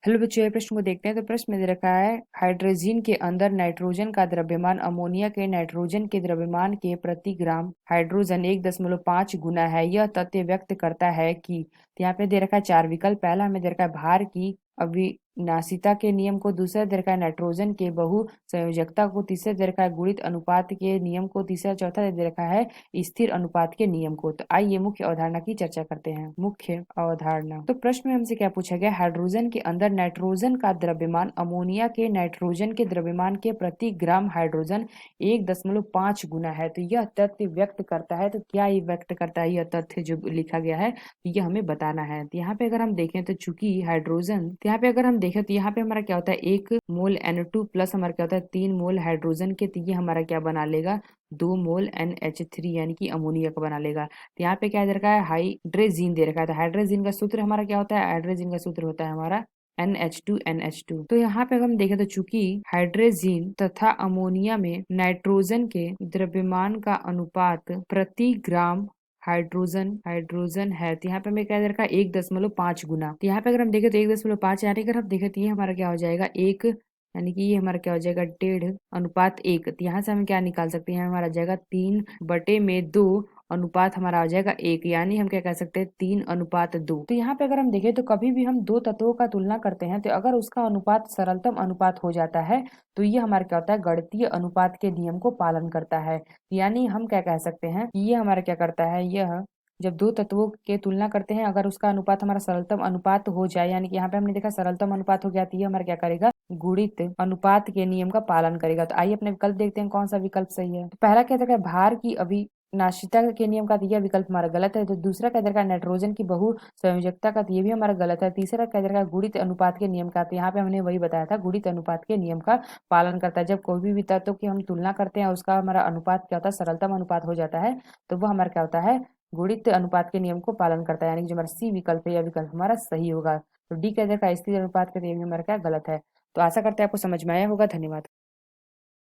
Hello बच्चों, ये प्रश्न को देखते हैं। तो प्रश्न में दे रखा है, हाइड्रोजन के अंदर नाइट्रोजन का द्रव्यमान अमोनिया के नाइट्रोजन के द्रव्यमान के प्रति ग्राम हाइड्रोजन 1.5 गुना है। यह तथ्य व्यक्त करता है कि। तो यहाँ पे दे रखा है चार विकल्प। पहला हमें दे रखा है भार की अविनाशिता के नियम को, दूसरा दे रखा है नाइट्रोजन के बहु संयोजकता को, तीसरा दे रखा है गुणित अनुपात के नियम को, तीसरा चौथा दे रखा है स्थिर अनुपात के नियम को। तो आइए मुख्य अवधारणा की चर्चा करते हैं। मुख्य अवधारणा। तो प्रश्न में हमसे क्या पूछा गया, हाइड्रोजन के अंदर नाइट्रोजन का द्रव्यमान अमोनिया के नाइट्रोजन के द्रव्यमान के प्रति ग्राम हाइड्रोजन 1.5 गुना है। तो यह तथ्य व्यक्त करता है। तो क्या ये व्यक्त करता है, यह तथ्य जो लिखा गया है, तो यह हमें बताना है। तो यहाँ पे अगर हम देखें तो चूंकि हाइड्रोजन, तो यहाँ पे अगर हम देखें तो यहाँ पे हमारा क्या होता है, 1 मोल NO2 प्लस हमारा क्या होता है 3 मोल हाइड्रोजन के। तो ये हमारा क्या बना लेगा, 2 मोल NH3 यानी कि अमोनिया का बना लेगा। तो यहाँ पे क्या दे रखा है, हाइड्रेजिन दे रखा है। तो हाइड्रेजिन का सूत्र हमारा क्या होता है, हाइड्रेजिन का सूत्र होता है हमारा NH2NH2। तो यहाँ पे हम देखें तो चूंकि हाइड्रोजन तथा अमोनिया में नाइट्रोजन के द्रव्यमान का अनुपात प्रति ग्राम हाइड्रोजन हाइड्रोजन है। तो यहाँ पे हमें क्या दे रखा है, 1.5 गुना। तो यहाँ पे अगर हम देखें तो 1.5 यानी अगर हम देखें तो ये हमारा क्या हो जाएगा, एक, यानी कि ये हमारा क्या हो जाएगा 1.5:1। तो यहाँ से हम क्या निकाल सकते हैं, हमारा जाएगा 3/2 अनुपात हमारा आ जाएगा 1, यानी हम क्या कह सकते हैं 3:2। तो यहाँ पे अगर हम देखें तो कभी भी हम दो तत्वों का तुलना करते हैं तो अगर उसका अनुपात सरलतम अनुपात हो जाता है तो ये हमारा क्या होता है, गणितीय अनुपात के नियम को पालन करता है। यानी हम क्या कह सकते हैं, ये हमारा क्या करता है, यह जब दो तत्वों के तुलना करते हैं अगर उसका अनुपात हमारा सरलतम अनुपात हो जाए, यानी कि यहाँ पे हमने देखा सरलतम अनुपात हो गया, तो ये हमारा क्या करेगा, गुणित अनुपात के नियम का पालन करेगा। तो आइए अपने विकल्प देखते हैं कौन सा विकल्प सही है। तो पहला क्या था, भार की अविनाशिता के नियम का, तो यह विकल्प हमारा गलत है। तो दूसरा क्या दे रखा है, नाइट्रोजन की बहु संयोजकता का, तो ये भी हमारा गलत है। तीसरा क्या दे रखा है, गुणित अनुपात के नियम का, तो यहाँ पे हमने वही बताया था, गुणित अनुपात के नियम का पालन करता है। जब कोई भी तत्व की हम तुलना करते हैं उसका हमारा अनुपात क्या होता है, सरलतम अनुपात हो जाता है, तो वो हमारा क्या होता है, गुणित अनुपात के नियम को पालन करता है। यानी कि जो हमारा सी विकल्प है, यह विकल्प हमारा सही होगा। तो डी क्या दे रखा है, स्थिर अनुपात का, तो ये भी हमारा क्या गलत है। तो आशा करते हैं आपको समझ में आया होगा। धन्यवाद।